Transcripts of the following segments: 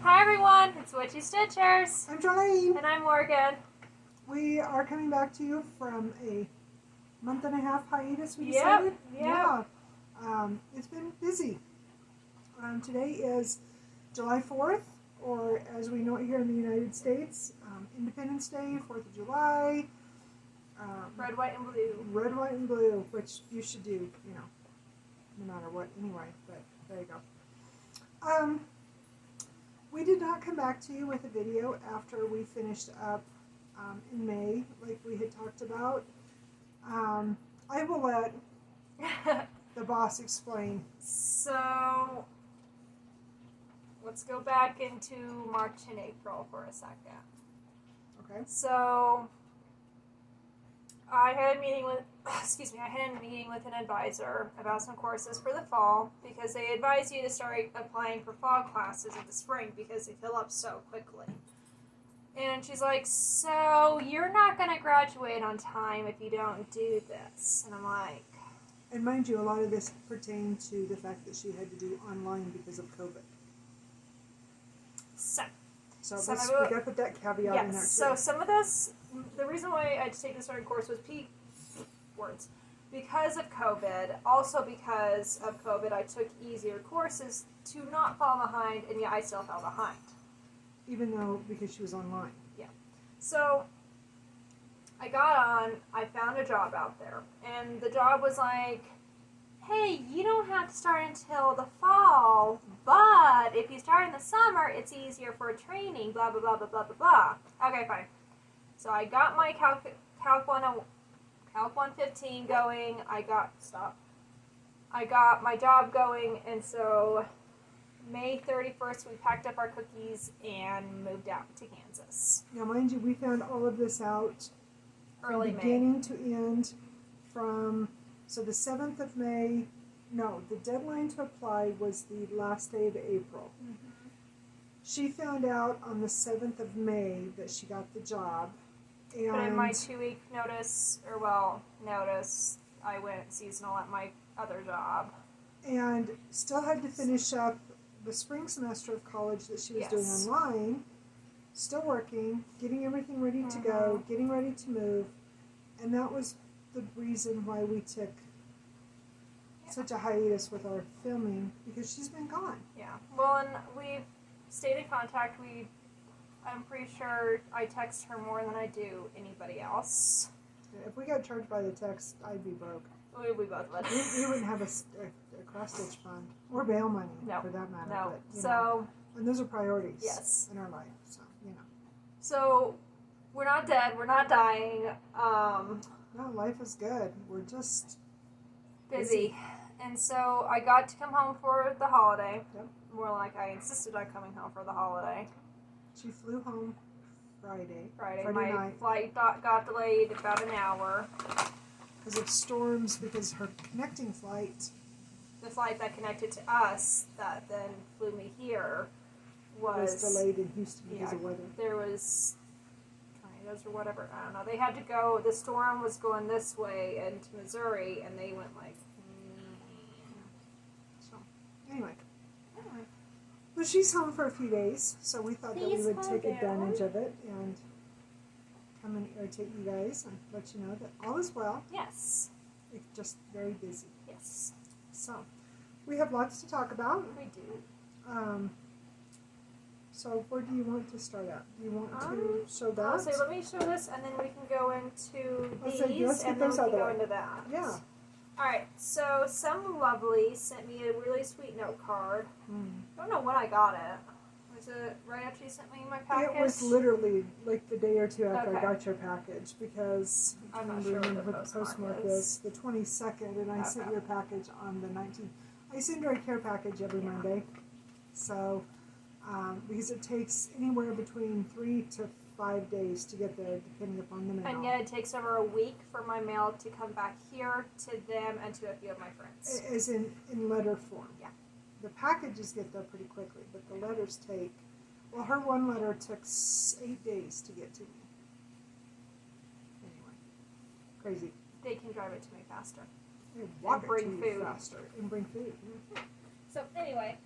Hi everyone, it's Witchy Stitchers. I'm Charlene. And I'm Morgan. We are coming back to you from a month-and-a-half hiatus we decided. Yep. Yeah. It's been busy. Today is July 4th, or as we know it here in the United States, Independence Day, 4th of July. Red, white, and blue. Red, white, and blue, which you should do, no matter what anyway, but there you go. We did not come back to you with a video after we finished up in May, like we had talked about. I will let the boss explain. So, let's go back into March and April for a second. Okay. So, I had a meeting with an advisor about some courses for the fall because they advise you to start applying for fall classes in the spring because they fill up so quickly. And she's like, so you're not going to graduate on time if you don't do this. And I'm like... And mind you, a lot of this pertained to the fact that she had to do online because of COVID. So we got to put that caveat in there too. So some of this, the reason why I had to take this certain course was because of COVID. Also because of COVID, I took easier courses to not fall behind, and yet I still fell behind. Even though, because she was online. Yeah. So I got on, I found a job out there, and the job was like, hey, you don't have to start until the fall, but if you start in the summer, it's easier for training, blah, blah, blah, blah, blah, blah, blah. Okay, fine. So I got my Calc 115 going. I got my job going, and so May 31st, we packed up our cookies and moved out to Kansas. Now, mind you, we found all of this out Early from beginning to end from... So the 7th of May, the deadline to apply was the last day of April. Mm-hmm. She found out on the 7th of May that she got the job. And but in my 2-week notice, I went seasonal at my other job. And still had to finish up the spring semester of college that she was doing online. Still working, getting everything ready to go, getting ready to move. And that was the reason why we took such a hiatus with our filming, because she's been gone. Yeah. Well, and we've stayed in contact. I'm pretty sure I text her more than I do anybody else. If we got charged by the text, I'd be broke. We both would. We wouldn't have a cross-stitch fund or bail money for that matter. No. But, and those are priorities in our life. So we're not dead. We're not dying. No, life is good. We're just busy. And so I got to come home for the holiday. Yep. More like I insisted on coming home for the holiday. She flew home Friday My night. Flight got delayed about an hour. Because of storms, because her connecting flight... The flight that connected to us that then flew me here was delayed in Houston because of weather. There was tornadoes or whatever. I don't know. They had to go. The storm was going this way into Missouri, and they went like... So, anyway. Well, she's home for a few days, so we thought that we would take advantage of it and come and irritate you guys and let you know that all is well. Yes. It's just very busy. Yes. So, we have lots to talk about. We do. So, where do you want to start at? Do you want to show that? I'll say, let me show this, and then we can go into these, and then we can go into that. Yeah. Alright, so some lovely sent me a really sweet note card. I don't know when I got it. Was it right after you sent me my package? It was literally like the day or two after I got your package, because I'm I not don't sure remember what what the postmark is. The 22nd, and I sent your package on the 19th. I send her a care package every Monday. So, because it takes anywhere between 3 to 5 days to get there, depending upon the mail. And yet it takes over a week for my mail to come back here to them and to a few of my friends. As in letter form. Yeah. The packages get there pretty quickly, but the letters take... Well, her one letter took 8 days to get to me. Anyway. Crazy. They can drive it to me faster. They walk And bring it to you food. faster. And bring food. So, anyway...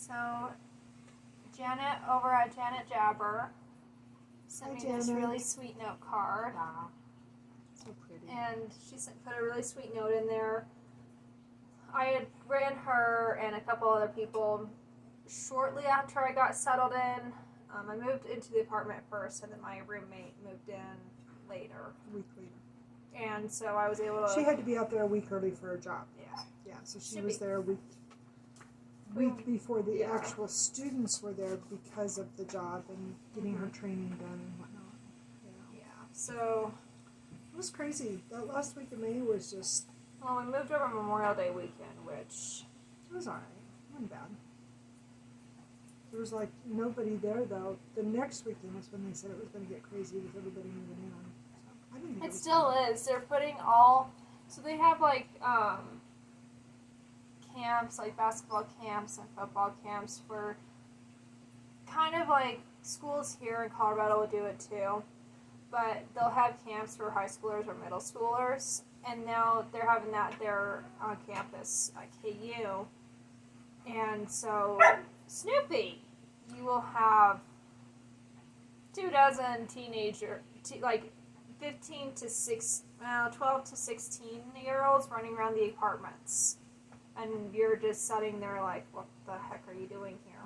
So, Janet over at Janet Jabber sent Hi, me this Janet. really sweet note card. Wow. So pretty. And she put a really sweet note in there. I had written her and a couple other people shortly after I got settled in. I moved into the apartment first, and then my roommate moved in later. A week later. And so I was able to... She had to be out there a week early for her job. Yeah. Yeah, so she Should was be. there a week before the Yeah. actual students were there because of the job and getting her training done and whatnot. Yeah. Yeah. So, It was crazy. That last week of May was just, well, we moved over Memorial Day weekend, which... it was alright. It wasn't bad. There was like nobody there though. The next weekend was when they said it was going to get crazy with everybody moving in. So I didn't think It was still bad. is. They're putting all... So they have, like, camps, like basketball camps and football camps for kind of like schools here in Colorado will do it too. But they'll have camps for high schoolers or middle schoolers. And now they're having that there on campus at KU. And so, Snoopy, you will have 24 teenager, like 12 to 16-year-olds running around the apartments. And you're just sitting there like, what the heck are you doing here?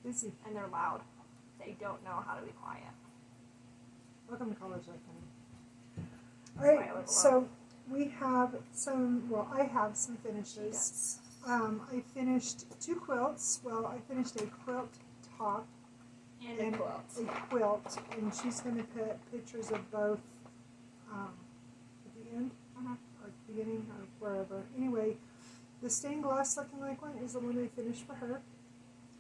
Busy. And they're loud. They don't know how to be quiet. Welcome to college life, honey. That's why I live Alright, so we have some, well, I have some finishes. I finished 2 quilts. Well, I finished a quilt top And a quilt. a quilt, and she's going to put pictures of both at the end, or at the beginning, or wherever. Anyway, the stained glass looking like one is the one I finished for her.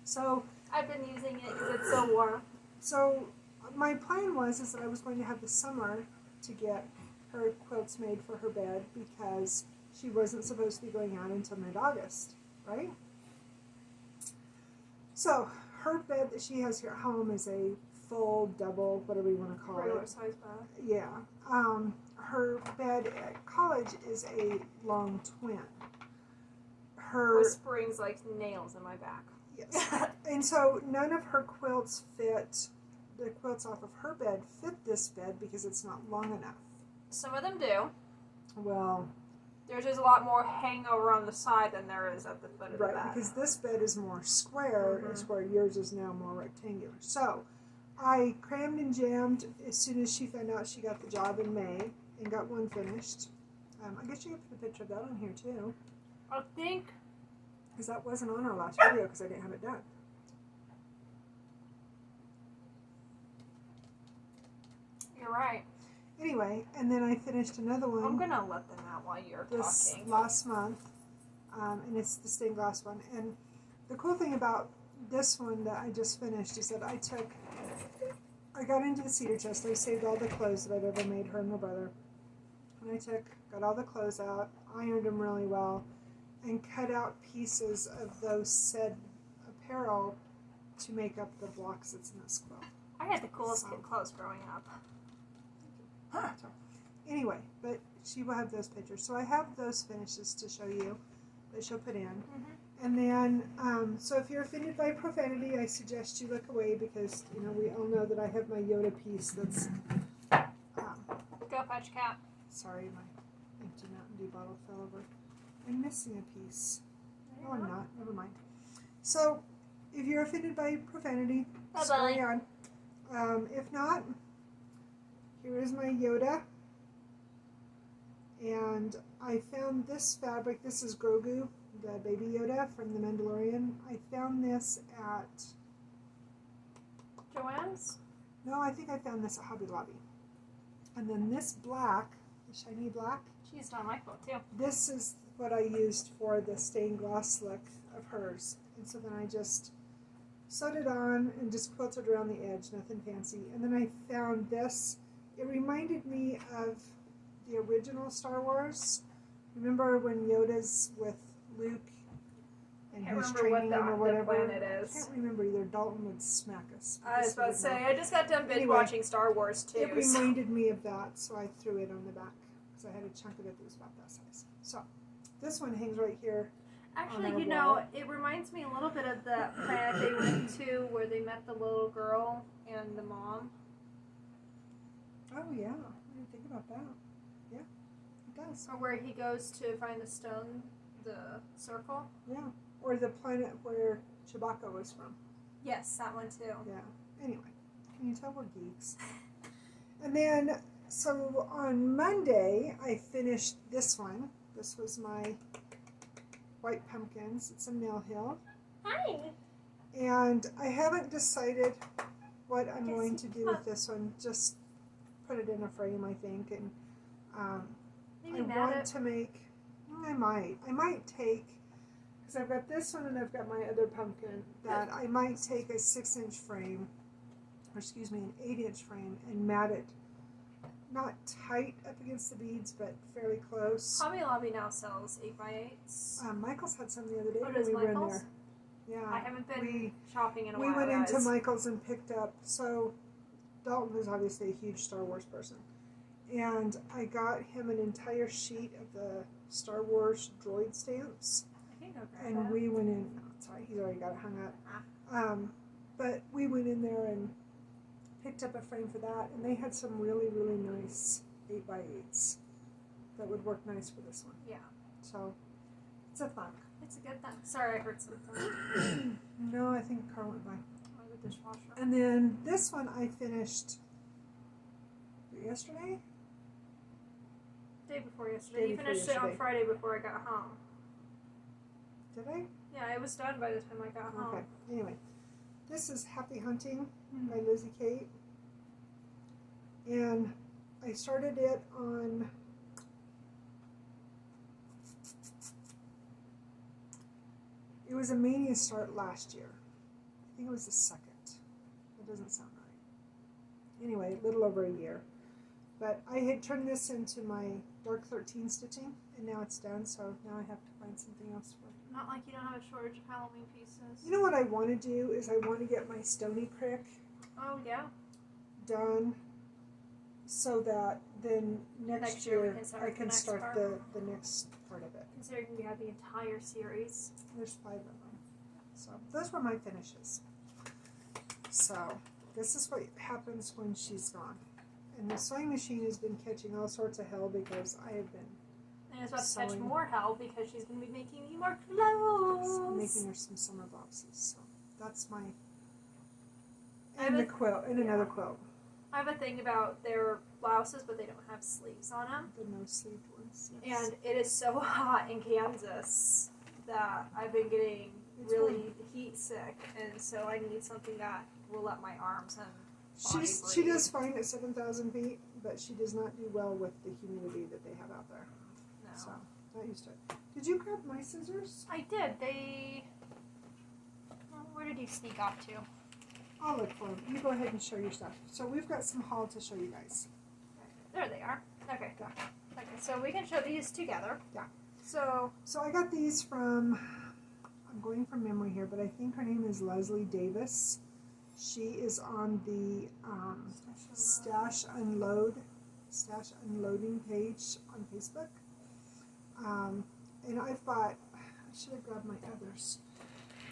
So I've been using it because it's so warm. So my plan was is that I was going to have the summer to get her quilts made for her bed because she wasn't supposed to be going out until mid-August, right? So her bed that she has here at home is a full, double, whatever you want to call Regular it. size bed. Yeah. Her bed at college is a long twin. Her With springs like nails in my back. yes. And so none of her quilts fit, the quilts off of her bed fit this bed because it's not long enough. Some of them do. Well, There's just a lot more hangover on the side than there is at the foot of the right, bed. because this bed is more square, is where yours is now more rectangular. So I crammed and jammed as soon as she found out she got the job in May and got one finished. I guess you could put a picture of that on here too, I think because that wasn't on our last video because I didn't have it done. you're right. Anyway, and then I finished another one. I'm gonna let them out while you're this talking. last month, and it's the stained glass one. And the cool thing about this one that I just finished is that I got into the cedar chest. I saved all the clothes that I've ever made her and my brother, and I got all the clothes out, ironed them really well, and cut out pieces of those said apparel to make up the blocks that's in this quilt. I had the coolest kid clothes growing up. So, anyway, but she will have those pictures. So I have those finishes to show you that she'll put in. And then, so if you're offended by profanity, I suggest you look away because, you know, we all know that I have my Yoda piece that's, Go fetch cat. sorry, my empty Mountain Dew bottle fell over. I'm missing a piece. No, I'm not. Never mind. So, if you're offended by profanity, scurry on. If not, here is my Yoda. And I found this fabric. This is Grogu, the baby Yoda from The Mandalorian. I found this at... Joanne's? No, I think I found this at Hobby Lobby. And then this black, the shiny black, She's on my quilt too. this is what I used for the stained glass look of hers. And so then I just sewed it on and just quilted around the edge, nothing fancy. And then I found this. It reminded me of the original Star Wars. Remember when Yoda's with Luke and Can't he's remember what training him or the whatever? planet I is. can't remember either. Dalton would smack us. I was about to say, I just got done binge Anyway, watching Star Wars too. It reminded me of that, so I threw it on the back because I had a chunk of it that was about that size. So this one hangs right here. Actually, our you wall. know, it reminds me a little bit of the planet they went to where they met the little girl and the mom. Oh yeah, I didn't think about that. Yeah, it does. Or where he goes to find the stone, the circle. Yeah, or the planet where Chewbacca was from. Yes, that one too. Yeah. Anyway, can you tell we're geeks? And then, so on Monday, I finished this one. This was my white pumpkins. It's a Mill Hill. Hi. And I haven't decided what I'm going to do with this one. Just put it in a frame, I think. And Maybe I mat want it. to make, I might take, because I've got this one and I've got my other pumpkin, that I might take a 6-inch frame, or excuse me, an 8-inch frame, and mat it not tight up against the beads, but fairly close. Hobby Lobby now sells 8x8s. Michael's had some the other day Oh, when does we were in Michael's? there. Yeah. I haven't been we shopping in a we while, went into guys. Michael's and picked up, so Dalton is obviously a huge Star Wars person. And I got him an entire sheet of the Star Wars droid stamps. I can go grab And that. we went in, sorry, he's already got it hung up. But we went in there and picked up a frame for that, and they had some really, really nice 8x8s that would work nice for this one. Yeah. So, it's a thunk. It's a good thing. Sorry, I heard something. No, I think Carl went by. Oh, the dishwasher. And then this one I finished yesterday? Day before yesterday. Day You before finished it on yesterday. Friday before I got home. Did I? Yeah, it was done by the time I got home. Okay. Anyway, this is Happy Hunting Mhm. by Lizzie Kate. And I started it on it was a Mania start last year. I think it was the 2nd. That doesn't sound right. Anyway, a little over a year. But I had turned this into my Dark 13 stitching, and now it's done, so now I have to find something else for it. Not like you don't have a shortage of Halloween pieces. You know what I want to do is I want to get my Stony Crick Oh, yeah? done so that then next year we year can start I with the can next start part. the next part of it. Considering we have the entire series. There's 5 of them. So those were my finishes. So this is what happens when she's gone. And the sewing machine has been catching all sorts of hell because I have been And it's about to catch Sewing. more hell because she's going to be making me more clothes. making her some summer boxes. So that's my I and the would- quilt and yeah. another quilt. I have a thing about their blouses, but they don't have sleeves on them. The no sleeved ones. Yes. And it is so hot in Kansas that I've been getting It's really heat sick, and so I need something that will let my arms and body she breathe. does fine at 7,000 feet, but she does not do well with the humidity that they have out there. No. So, not used to it. Did you grab my scissors? I did. They. Well, where did you sneak off to? I'll look for them. You go ahead and show your stuff. So we've got some haul to show you guys. There they are. Okay. Yeah. Okay, so we can show these together. Yeah. So, So I got these from, I'm going from memory here, but I think her name is Leslie Davis. She is on the Stash Unloading page on Facebook. And I thought, I should have grabbed my others.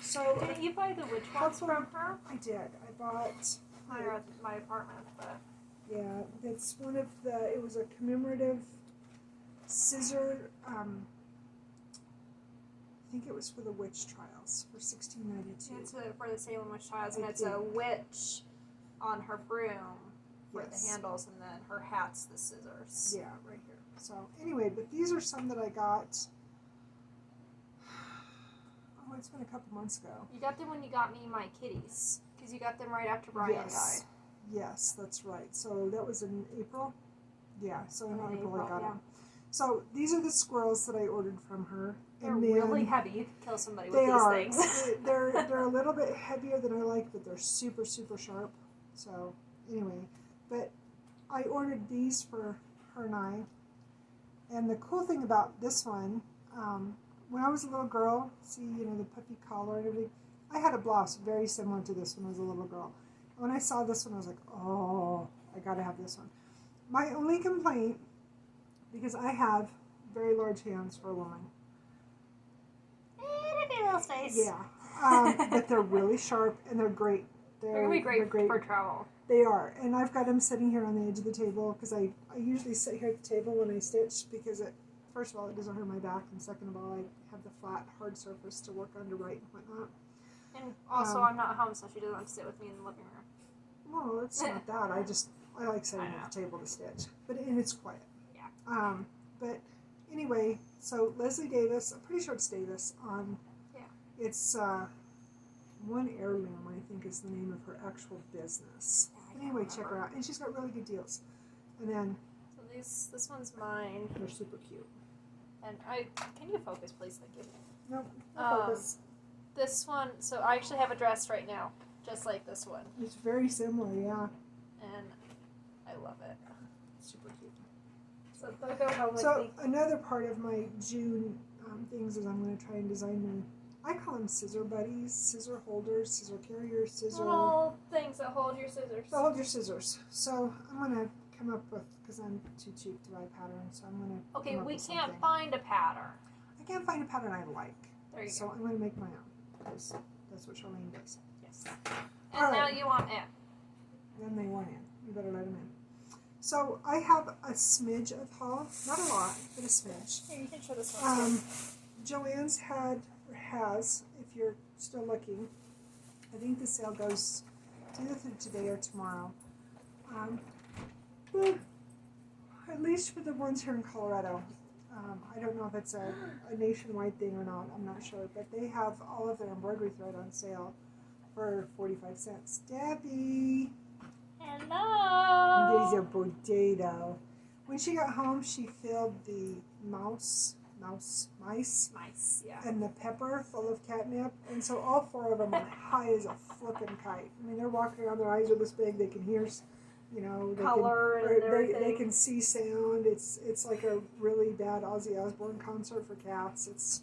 So didn't you buy the witch ones from her? I did. I bought, Mine are at my apartment, but yeah, it's one of the, it was a commemorative scissor, I think it was for the witch trials for 1692. it's for the Salem witch trials, and I it's a think. witch on her broom for Yes. the handles, and then her hat's the scissors. Yeah, right here. So anyway, but these are some that I got. Oh, it's been a couple months ago. You got them when you got me my kitties, because you got them right after Brian Yes. died. Yes, that's right. So that was in April. Yeah, so in In April I April, got yeah. them. So these are the squirrels that I ordered from her. They're and then really heavy. You could kill somebody with They these are. things. they're a little bit heavier than I like, but they're super, super sharp. So anyway, but I ordered these for her and I. And the cool thing about this one, when I was a little girl, see, you know, the puffy collar and everything, I had a blouse very similar to this when I was a little girl. When I saw this one, I was like, oh, I gotta have this one. My only complaint, because I have very large hands for a woman, Happy little space. Yeah. But they're really sharp and they're great. They're gonna be great for travel. They are, and I've got them sitting here on the edge of the table because I usually sit here at the table when I stitch because first of all, it doesn't hurt my back, and second of all, I have the flat, hard surface to work on to write and whatnot. And also, I'm not home, so she doesn't have to sit with me in the living room. Well, it's not that. I like sitting at the table to stitch, and it's quiet. Yeah. But anyway, so Leslie Davis, I'm pretty sure it's Davis. It's One Heirloom, I think, is the name of her actual business. But anyway, check her out, and she's got really good deals. And then so this one's mine. They're super cute. And can you focus, please? Thank you. Nope. No focus. This one. So I actually have a dress right now, just like this one. It's very similar, yeah. And I love it. Super cute. So they'll go home with me. So another part of my June things is I'm going to try and design I call them scissor buddies, scissor holders, scissor carriers, scissor... Little things that hold your scissors. That hold your scissors. So I'm going to come up with, because I'm too cheap to buy patterns, so I'm going to Okay, we can't find a pattern. I can't find a pattern I like. There you go. So I'm going to make my own, because that's what Charlene does. Yes. And now you want in. Then they want in. You better let them in. So I have a smidge of haul. Not a lot, but a smidge. Here, you can show this one too. Joanne's has, if you're still looking, I think the sale goes either through today or tomorrow. Well, at least for the ones here in Colorado. I don't know if it's a nationwide thing or not. I'm not sure. But they have all of their embroidery thread on sale for 45 cents. Debbie! Hello! There's a potato. When she got home, she filled the mice, yeah. and the pepper full of catnip, and so all four of them are high as a flippin' kite. I mean, they're walking around, their eyes are this big, they can hear, they can see sound. It's like a really bad Ozzy Osbourne concert for cats.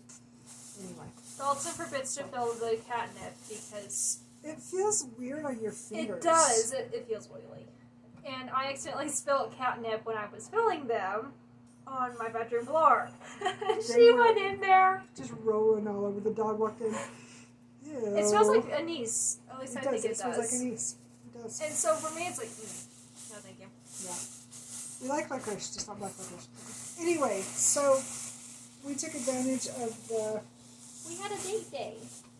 Anyway. So also forbids to fill the catnip because it feels weird on your fingers. It does. It feels oily. And I accidentally spilled catnip when I was filling them on my bedroom floor. She went in there. Just rolling all over. The dog walked in. Ew. It smells like anise. At least I think it does. It smells like anise. It does. And so for me, it's like, no thank you. Yeah. We like licorice, just not black licorice. Anyway, so we took advantage of we had a date day.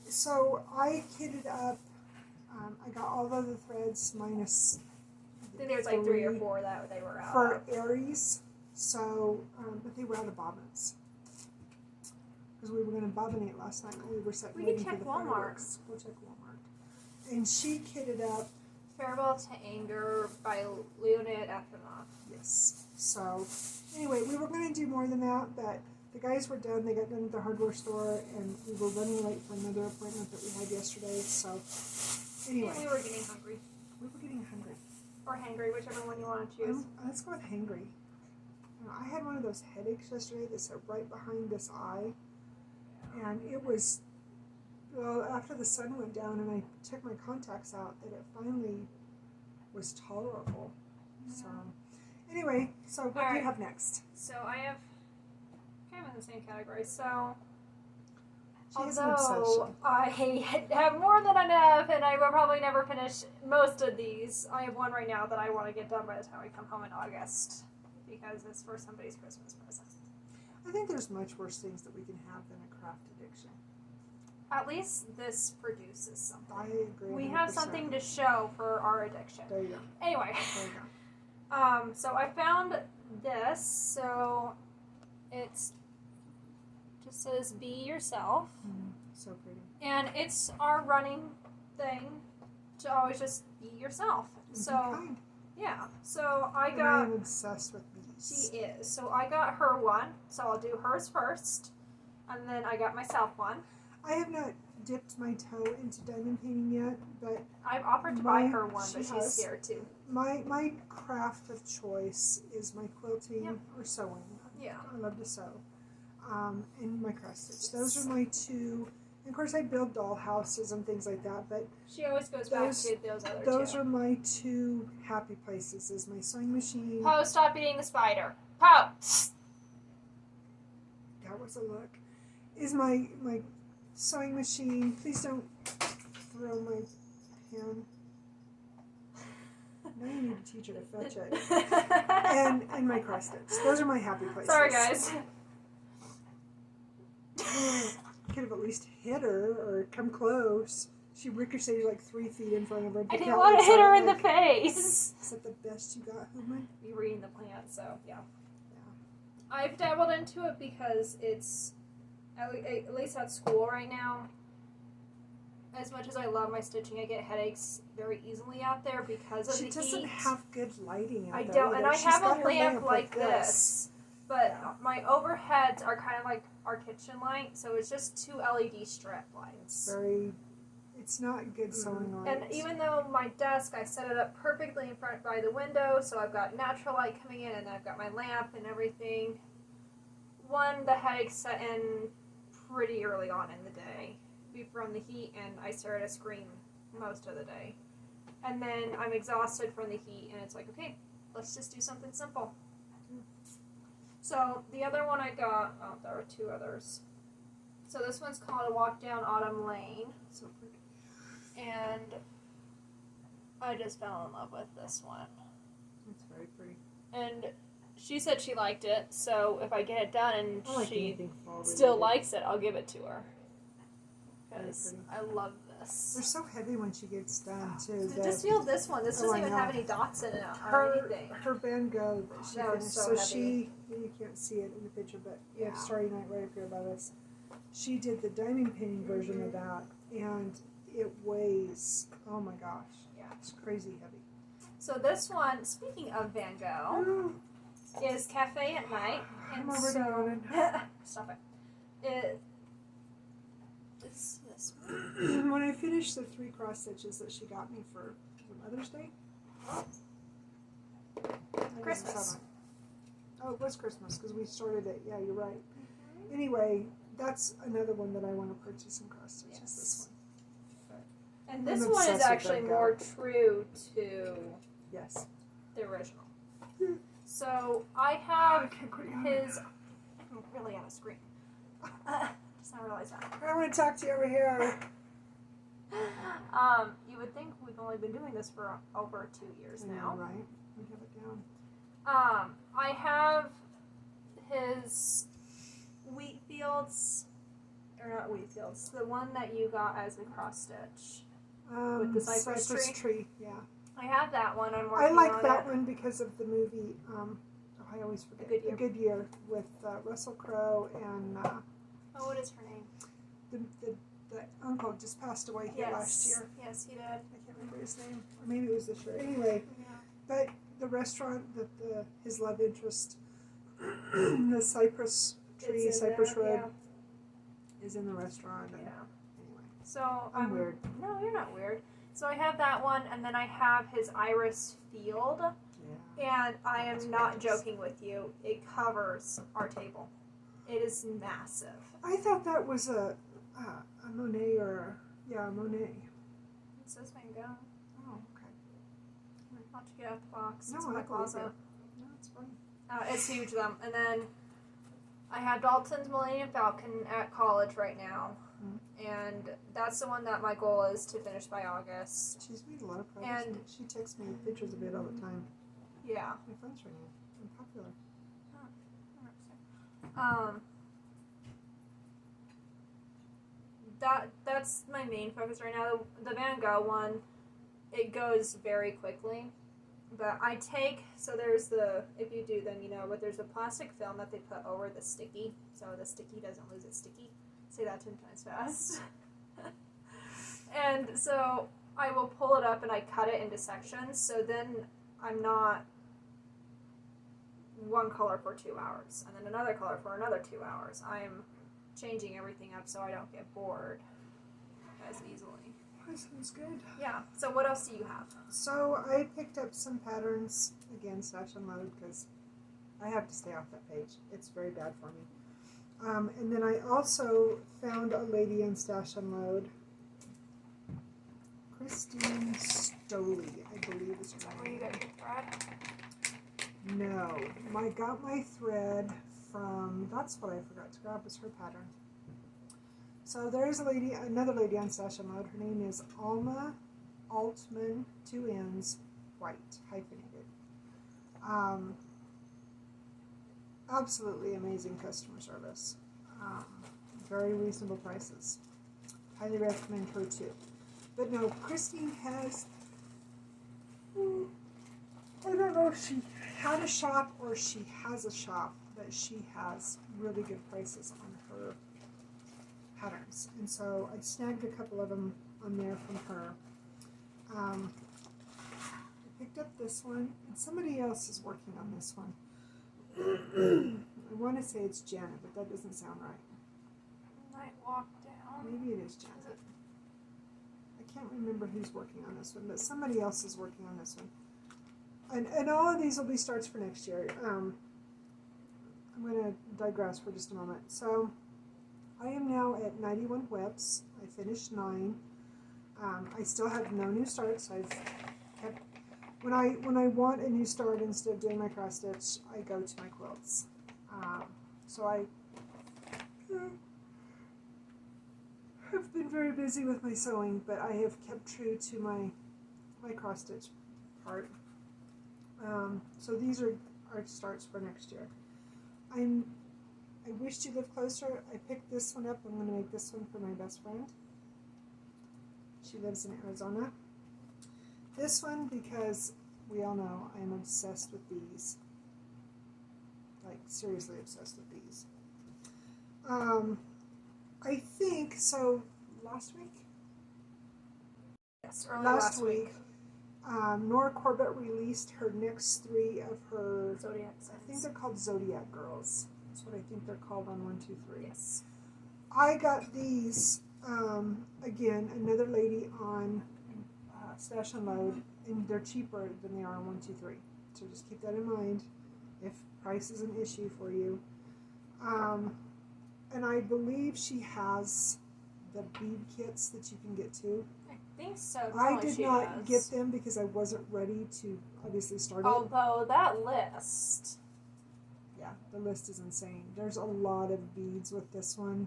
So I kitted up, I got all of the threads minus I think there was like 3 or 4 that they were out for Aries. So, but they were out of bobbins. Because we were going to bobbinate last night when we were setting We can check Walmart. We'll check Walmart. And she kitted up Farewell to Anger by Leonid Efimov. Yes. So, anyway, we were going to do more than that, but the guys were done. They got done at the hardware store, and we were running late for another appointment that we had yesterday. So, anyway. And we were getting hungry. We were getting hungry. Or hangry, whichever one you want to choose. Let's go with hangry. I had one of those headaches yesterday that sat right behind this eye. And it was, well, after the sun went down and I took my contacts out, that it finally was tolerable. So, anyway, so what do you have next? So I have kind of in the same category. So, although I have more than enough and I will probably never finish most of these, I have one right now that I want to get done by the time I come home in August because it's for somebody's Christmas present. I think there's much worse things that we can have than a craft addiction. At least this produces something. I agree. We 100%. have something to show for our addiction. There you go. Anyway. There you go. So I found this. So it's just says be yourself. So pretty. And it's our running thing to always just be yourself. So kind. yeah. So I I'm obsessed with these. She is. So I got her one. So I'll do hers first. And then I got myself one. I have not dipped my toe into diamond painting yet, but I've offered to buy her one, but she's scared too. My craft of choice is my quilting or sewing. Yeah. I love to sew. And my cross stitch. Those are my two. And of course, I build doll houses and things like that, but she always goes back to those other two. Those are my two happy places, is my sewing machine. Poe, stop eating the spider. Poe! That was a look. Is my sewing machine. Please don't throw my pen. Now you need a teacher to fetch it. And my cross stitch. Those are my happy places. Sorry, guys. Could have at least hit her or come close. She ricocheted like 3 feet in front of her. I didn't want to hit her in the face. Is that the best you got, Hoodman? You're reading the plant, so yeah. I've dabbled into it because it's, at least at school right now, as much as I love my stitching, I get headaches very easily out there because of the heat. She doesn't have good lighting out I there don't, either. and I She's have got a her lamp like this. But my overheads are kind of like our kitchen light, so it's just 2 LED strip lights. It's not good sewing lights. And even though my desk, I set it up perfectly in front by the window, so I've got natural light coming in, and I've got my lamp and everything. The headaches set in pretty early on in the day from the heat, and I stare at a screen most of the day. And then I'm exhausted from the heat, and it's like, okay, let's just do something simple. So the other one I got, there were 2 others. So this one's called A Walk Down Autumn Lane. So pretty. And I just fell in love with this one. It's very pretty. And she said she liked it, so if I get it done and she fall still likes it, I'll give it to her. Because I love this. They're so heavy when she gets done, too. Just feel this one. This doesn't even have any dots in it or anything. Her Van Gogh that she That finished. was so heavy. You can't see it in the picture, but you have Yeah. Starry Night right up here above us. She did the diamond painting version of that, and it weighs, oh my gosh. Yeah. It's crazy heavy. So this one, speaking of Van Gogh, is Cafe at Night. And I'm already yawning. Stop it. It's this one. When I finished the 3 cross stitches that she got me for Mother's Day. Christmas. Oh, it was Christmas because we started it. Yeah, you're right. Anyway, that's another one that I want to purchase in cross stitches. Yes. This one. And this I'm one is obsessed with actually Van Gogh. more true to Yes. the original. So I have Okay, quit yawning. his. I'm really on a screen. Just not realize that. I want to talk to you over here. You would think we've only been doing this for over 2 years now. Right? We have it down. I have his wheat fields, or not wheat fields, the one that you got as a cross stitch. With the cypress tree. Yeah. I have that one. I'm I working like on that it. one because of the movie. I always forget. A Good Year. A Good Year with Russell Crowe and Oh, what is her name? the uncle just passed away here last year. Yes, he did. I can't remember his name, or maybe it was this year. Anyway, but the restaurant that his love interest, the cypress tree, cypress road, is in the restaurant. And anyway, So I'm weird. No, you're not weird. So I have that one, and then I have his iris field, Yeah. and I am not joking with you. It covers our table. It is massive. I thought that was a Monet or a Monet. It says Van Gogh. Oh, okay. I'll have to get out the box. No, It's in I my believe closet. it. No, it's fine. It's huge, though. And then I have Dalton's Millennium Falcon at college right now. And that's the one that my goal is to finish by August. She's made a lot of progress. And She texts me pictures of it all the time. yeah. My phone's ringing. I'm popular. That's my main focus right now. The Van Gogh one, it goes very quickly. But I take, so there's if you do then you know, but there's a plastic film that they put over the sticky, so the sticky doesn't lose its sticky. Say that 10 times fast. And so I will pull it up and I cut it into sections, so then I'm not one color for 2 hours, and then another color for another 2 hours. I'm changing everything up so I don't get bored as easily. That sounds good. Yeah, so what else do you have? So I picked up some patterns, again, Stash and Load, because I have to stay off that page. It's very bad for me. And then I also found a lady in Stash and Load, Christine Stoley, I believe is her Where you name. got your thread? No, I got my thread from, that's what I forgot to grab, was her pattern. So there's another lady on Stash Unload. Her name is Alma Altman, 2 N's, White, hyphenated. Absolutely amazing customer service. Very reasonable prices. Highly recommend her too. But no, Christine has, I don't know if she had a shop or she has a shop, but she has really good prices on her patterns. And so I snagged a couple of them on there from her. I picked up this one, and somebody else is working on this one. I want to say it's Janet, but that doesn't sound right. Night walk down. Maybe it is Janet. I can't remember who's working on this one, but somebody else is working on this one. And all of these will be starts for next year. I'm going to digress for just a moment. So I am now at 91 webs. I finished 9. I still have no new starts. I've kept, when I want a new start, instead of doing my cross stitch, I go to my quilts. So I have been very busy with my sewing, but I have kept true to my cross stitch part. So these are starts for next year. I wish to live closer. I picked this one up. I'm going to make this one for my best friend. She lives in Arizona. This one because we all know I am obsessed with bees. Like, seriously obsessed with bees. I think, so last week? Yes, early Last week. Nora Corbett released her next 3 of her Zodiac I think signs. they're called Zodiac Girls. That's what I think they're called on 1, 2, 3. Yes. I got these, again, another lady on Stash Unload, and they're cheaper than they are on 1, 2, 3. So just keep that in mind if price is an issue for you. And I believe she has the bead kits that you can get too. I think so. I did not get them because I wasn't ready to obviously start it. Although that list. Yeah, the list is insane. There's a lot of beads with this one.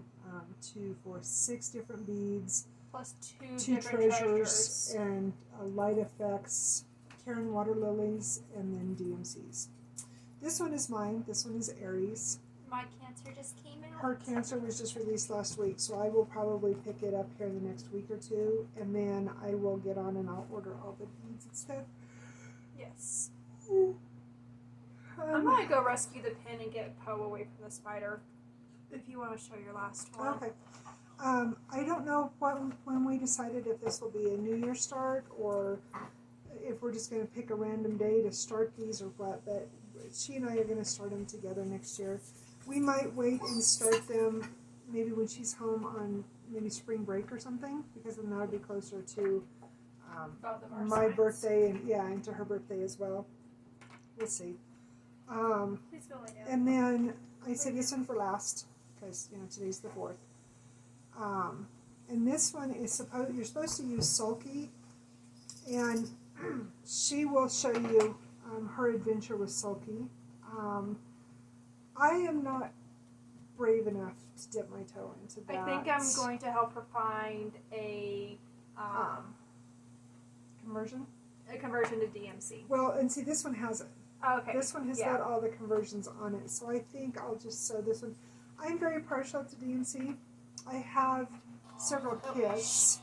2, 4, 6 different beads. Plus 2 2 different treasures and light effects, Karen water lilies, and then DMCs. This one is mine. This one is Aries. My Cancer just came out. Her Cancer was just released last week, so I will probably pick it up here in the next week or 2, and then I will get on and I'll order all the beads and stuff. Yes. I'm going to go rescue the pin and get Poe away from the spider. If you want to show your last one. Okay. I don't know when we decided if this will be a New Year start or if we're just going to pick a random day to start these or what, but she and I are going to start them together next year. We might wait and start them maybe when she's home on maybe spring break or something, because then that would be closer to my birthday and to her birthday as well. We'll see. Please go lay down. And then I saved this one for last because today's the 4th. And this one is you're supposed to use Sulky, and she will show you her adventure with Sulky. I am not brave enough to dip my toe into that. I think I'm going to help her find a conversion. A conversion to DMC. Well, and see, this one has it. Oh, okay. This one has got all the conversions on it, so I think I'll just sew this one. I'm very partial to DMC. I have several kits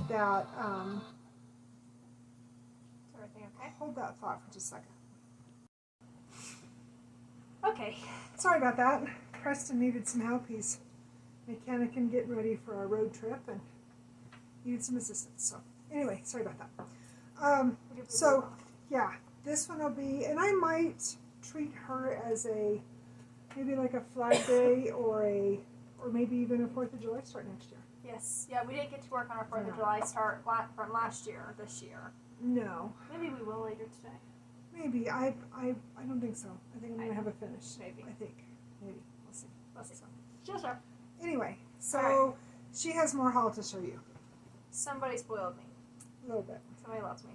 that. Is everything okay? Hold that thought for just a second. Okay. Sorry about that. Preston needed some help. He's mechanicking, getting ready for our road trip, and needed some assistance. So anyway, sorry about that. So yeah, this one will be, and I might treat her as maybe like a Flag Day or maybe even a 4th of July start next year. Yes. Yeah, we didn't get to work on our 4th of July start from last year, this year. No. Maybe we will later today. Maybe. I don't think so. I think I'm going to have a finish. Maybe. I think. Maybe. We'll see. We'll see. She'll show. Anyway, so she has more haul to show you. Somebody spoiled me. A little bit. Somebody loves me.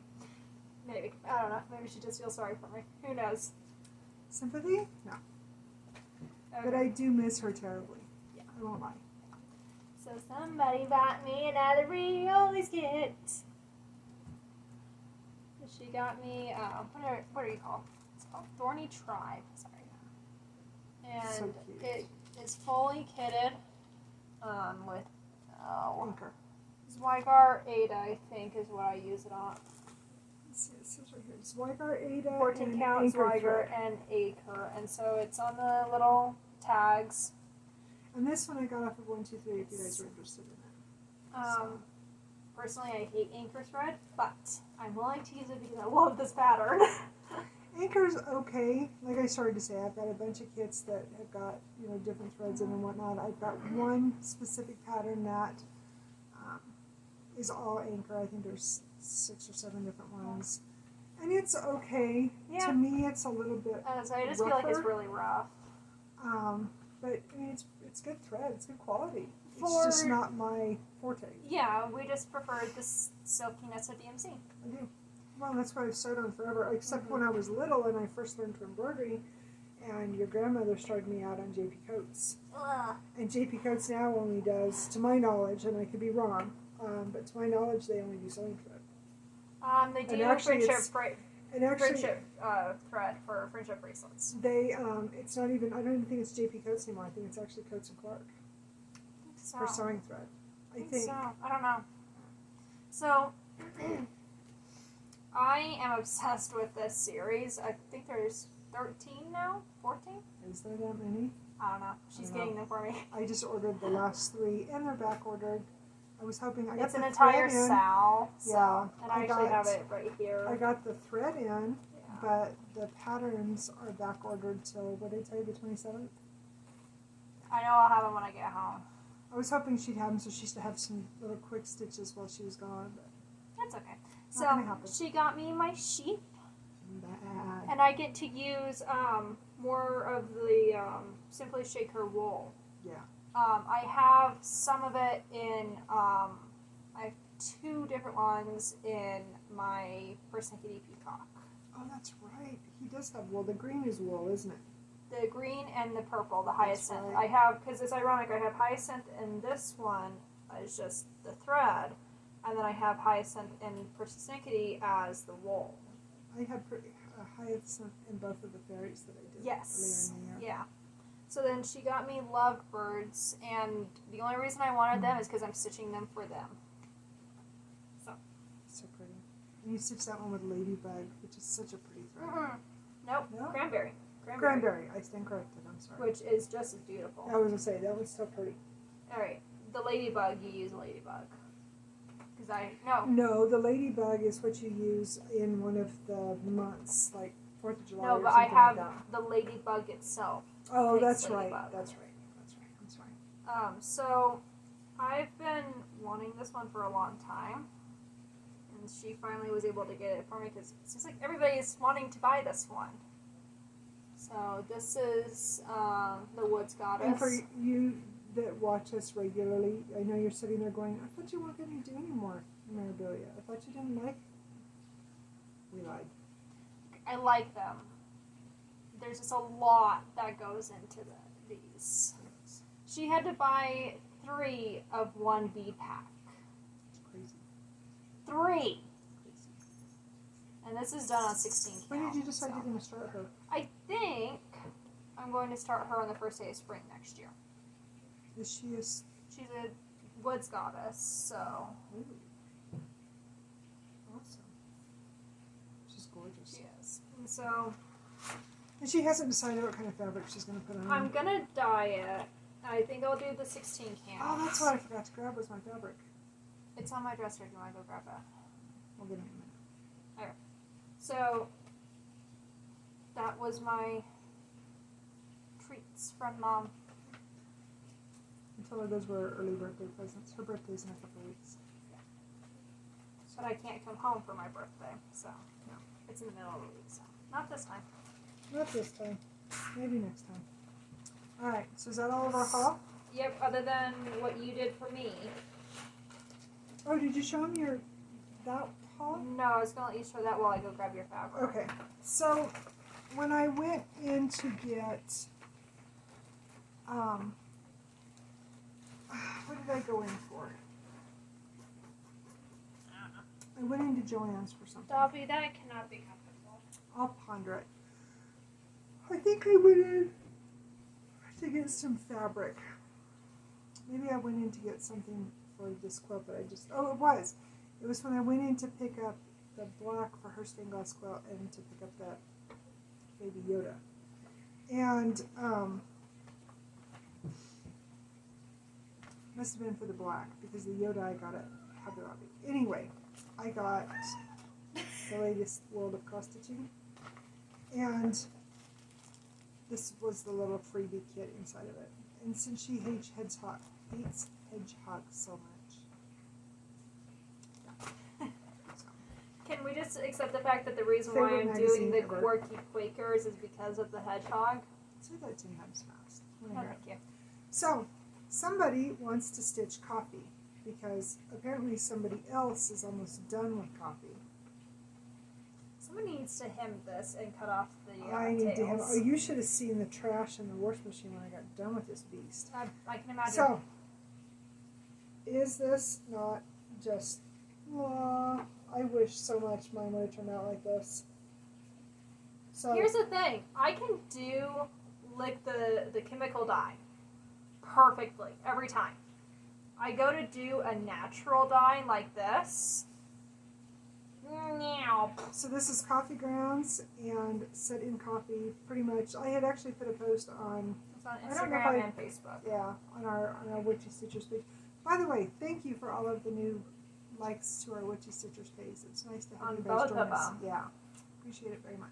Maybe. I don't know. Maybe she just feels sorry for me. Who knows? Sympathy? No. Okay. But I do miss her terribly. Yeah. I won't lie. So So somebody bought me another Riolis kit. She got me, what are you called? It's called Thorny Tribe. Sorry. And So cute. it is fully kitted with Anchor. Zygar Ada, I think, is what I use it on. Let's see, it says right here. Zygar, Ada, 14 and count Anchor Zygar thread. and Acre. And so it's on the little tags. And this one I got off of 123 if you guys are interested in it. Personally, I hate Anchor thread, but I'm willing to use it because I love this pattern. Anchor's okay. Like I started to say, I've got a bunch of kits that have got, you know, different threads in and whatnot. I've got one specific pattern that is all Anchor. I think there's 6 or 7 different ones. And it's okay. Yeah. To me, it's a little bit So I just feel like it's rougher. really rough. But I mean, it's good thread. It's good quality. For- It's just not my forte. Yeah, we just prefer the silkiness of DMC. I do. Well, that's what I've sewed on forever, except when I was little and I first learned to embroidery, and your grandmother started me out on JP Coates. Ugh. And JP Coates now only does, to my knowledge, and I could be wrong, but to my knowledge, they only do sewing thread. They do And actually friendship thread for friendship bracelets. they, it's not even, I don't even think it's JP Coates anymore. I think it's actually Coates and Clark So, for sewing thread. I think. so. I don't know. So, I am obsessed with this series. I think there's 13 now? 14? Is there that many? I don't know. She's I don't getting know. them for me. I just ordered the last 3, and they're back ordered. I was hoping I got It's the an entire thread in. sal. So, Yeah, and I I actually got- have it right here. I got the thread in, Yeah. but the patterns are back ordered till, what did I tell you, the 27th? I know I'll have them when I get home. I was hoping she'd have them so she used to have some little quick stitches while she was gone, but That's okay. Not gonna So happen. she got me my sheep, bad. and I get to use more of the Simply Shake Her wool. Yeah. I have some of it in. I have 2 different ones in my Persnickety Peacock. Oh, that's right. He does have wool. The green is wool, isn't it? The green and the purple, the That's hyacinth. right. I have, because it's ironic, I have hyacinth in this one as just the thread, and then I have hyacinth in Persnickety as the wool. I had hyacinth in both of the fairies that I did Yes. earlier in the year. Yeah. So then she got me lovebirds, and the only reason I wanted them is because I'm stitching them for them. So pretty. And you stitched that one with ladybug, which is such a pretty thread. Nope. No? Cranberry. Cranberry. I stand corrected. I'm sorry. Which is just as beautiful. I was gonna say that one's still pretty. Alright. The ladybug, you use ladybug. Because No, the ladybug is what you use in one of the months, like 4th of July. No, or but I something have like that. the ladybug itself. Oh, takes that's right. ladybug. That's right. That's right. I'm sorry. So I've been wanting this one for a long time. And she finally was able to get it for me because it seems like everybody's wanting to buy this one. So this is the Woods Goddess. And for you that watch us regularly, I know you're sitting there going, I thought you weren't going to do any more memorabilia. I thought you didn't like. We lied. I like them. There's just a lot that goes into these. She had to buy 3 of one bee pack. It's crazy. 3! And this is done on 16 count. When did you decide so. you're going to start her? I think I'm going to start her on the first day of spring next year. Is she a... She's a Woods Goddess, so Ooh. Awesome. She's gorgeous. she is. And so And she hasn't decided what kind of fabric she's going to put on. I'm gonna dye it. I think I'll do the 16 count. Oh, that's what I forgot to grab was my fabric. It's on my dresser. Do you want to go grab it? We'll get it in a minute. So that was my treats from Mom. Until those were early birthday presents. Her birthday's in a couple of weeks. But I can't come home for my birthday, so No. it's in the middle of the week. So not this time. Not this time. Maybe next time. Alright, so is that all of our haul? Yep. Other than what you did for me. Oh, did you show them that haul? No, I was gonna let you show that while I go grab your fabric. Okay, so when I went in to get what did I go in for? I went into Joann's for something. Dobby, that cannot be comfortable. I'll ponder it. I think I went in to get some fabric. Maybe I went in to get something for this quilt, but I just... Oh, it was. It was when I went in to pick up the black for her stained glass quilt and to pick up that baby Yoda. And, must have been for the black, because the Yoda I got at Hobby Lobby. Anyway, I got the latest World of Cross Stitching, and this was the little freebie kit inside of it. And since she hates hedgehogs so much, yeah. So. Can we just accept the fact that the reason why Favorite I'm doing the magazine ever. quirky Quakers is because of the hedgehog? Say that 10 times fast. Oh, thank you. So, somebody wants to stitch coffee because apparently somebody else is almost done with coffee. Somebody needs to hem this and cut off the I need to have. tails. Oh, you should have seen the trash in the wash machine when I got done with this beast. I can imagine. So, is this not just? I wish so much mine would have turned out like this. So here's the thing: I can do like the chemical dye perfectly every time. I go to do a natural dye like this. So this is coffee grounds and set in coffee. Pretty much, I had actually put a post on. It's on I don't know if Instagram and Facebook. Yeah, on our Witchy Stitchers page. By the way, thank you for all of the new likes to our Witchy Stitchers page. It's nice to have On you guys both join of us. them. Yeah, appreciate it very much.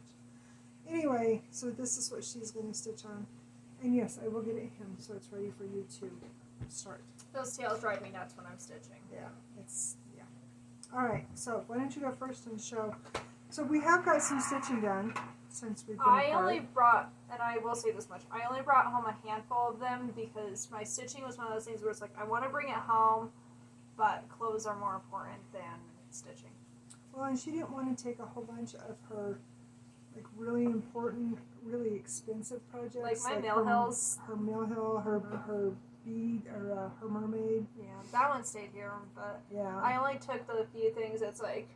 Anyway, so this is what she's going to stitch on, and yes, I will get it hemmed so it's ready for you to start. Those tails drive me nuts when I'm stitching. Yeah, it's yeah. All right, so why don't you go first and show? So we have got some stitching done since we've been I apart. only brought, and I will say this much, I only brought home a handful of them because my stitching was one of those things where it's like, I want to bring it home, but clothes are more important than stitching. Well, and she didn't want to take a whole bunch of her, like, really important, really expensive projects. Like my Mill Hills. Her Mill Hill, her bead, or her mermaid. Yeah, that one stayed here, but Yeah. I only took the few things that's like,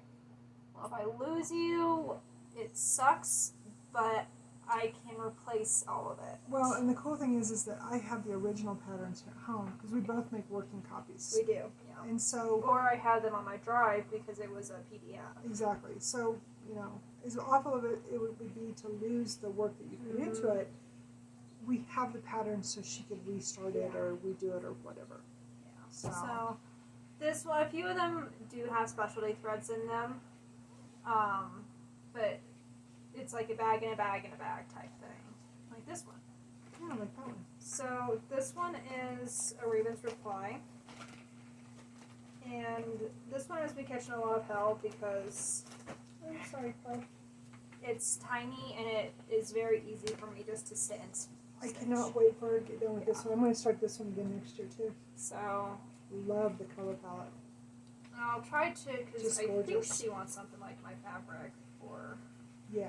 well, if I lose you, it sucks, but I can replace all of it. Well, and the cool thing is that I have the original patterns at home because we both make working copies. We do, yeah. And so, Or I had them on my drive because it was a PDF. exactly. So, you know, as awful of it would be to lose the work that you put into it, we have the patterns so she could restart it or redo it or whatever. Yeah. So, this one, a few of them do have specialty threads in them, but it's like a bag in a bag in a bag type thing, like this one. yeah, like that one. So this one is a Raven's Reply, and this one has been catching a lot of hell because I'm sorry, Claire. it's tiny and it is very easy for me just to sit and stitch. I cannot wait for her to get done with this one. I'm going to start this one again next year too. So Love the color palette. I'll try to, because Just I think gorgeous. she wants something like my fabric, or Yeah.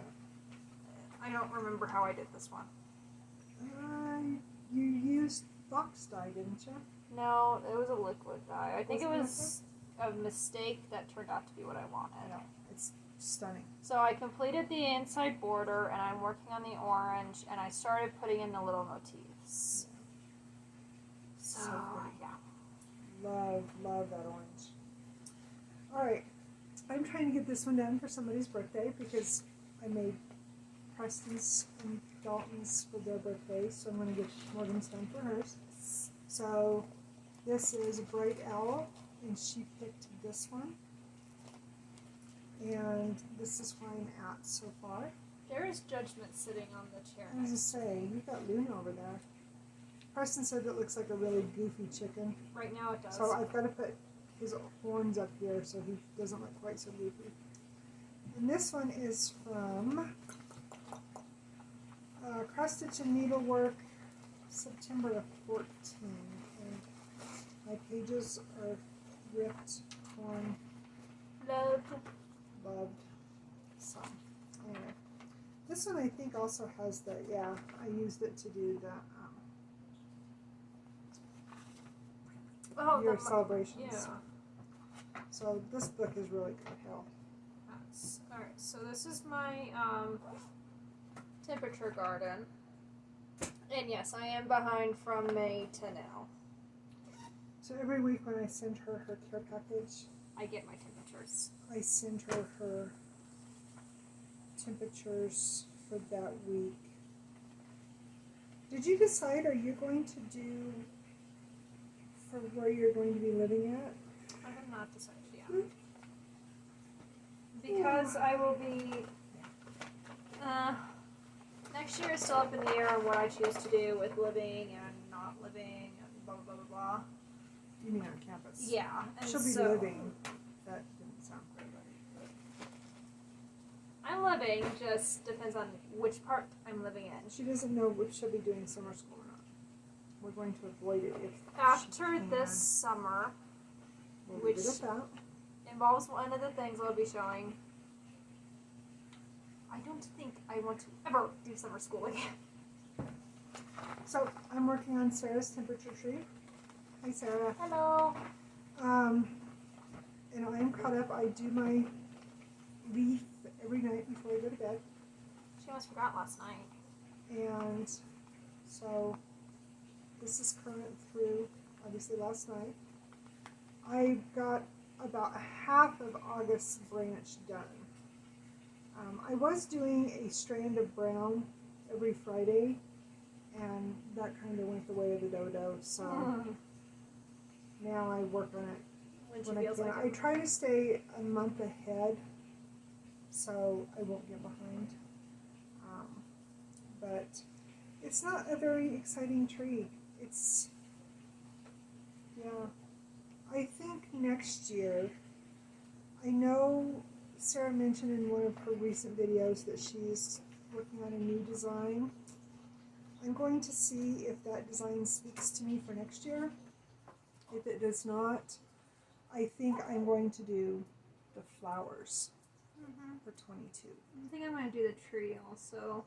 I don't remember how I did this one. You used box dye, didn't you? No, it was a liquid dye. I think it Wasn't was a mistake that turned out to be what I wanted. I know. It's stunning. So I completed the inside border, and I'm working on the orange, and I started putting in the little motifs. So, So pretty. yeah. Love that orange. Alright. I'm trying to get this one done for somebody's birthday because I made Preston's and Dalton's for their birthday, so I'm going to get Morgan's done for hers. So this is Bright Owl, and she picked this one. And this is where I'm at so far. There is Judgment sitting on the chair. I was just saying, you've got Luna over there. Preston said it looks like a really goofy chicken. Right now it does. So I've got to put his horns up here so he doesn't look quite so goofy. And this one is from Cross Stitch and Needlework, September of 14. And my pages are ripped, torn, Love. loved. So, anyway. This one I think also has the, yeah, I used it to do the Oh, your celebrations. Yeah. So this book is really good. Hell. Alright, so this is my temperature garden. And yes, I am behind from May to now. So every week when I send her her care package, I get my temperatures. I send her her temperatures for that week. Did you decide, are you going to do for where you're going to be living at? I have not decided yet. Because I will be, next year is still up in the air on what I choose to do with living and not living and blah, blah, blah, blah. You mean on campus? Yeah. And She'll be living. That didn't sound quite right. I'm living, just depends on which part I'm living in. She doesn't know if she'll be doing summer school or not. We're going to avoid it if After she can. this summer, We'll which leave it at that. involves one of the things I'll be showing, I don't think I want to ever do summer school again. So I'm working on Sarah's temperature tree. Hi, Sarah. Hello. And I'm caught up. I do my leaf every night before I go to bed. She almost forgot last night. And so this is current through, obviously, last night. I got about half of August's branch done. I was doing a strand of brown every Friday, and that kind of went the way of the dodo, so now I work on it when I can. I try to stay a month ahead, so I won't get behind. But it's not a very exciting tree. It's, yeah. I think next year, I know Sarah mentioned in one of her recent videos that she's working on a new design. I'm going to see if that design speaks to me for next year. If it does not, I think I'm going to do the flowers for 22. I think I'm going to do the tree also.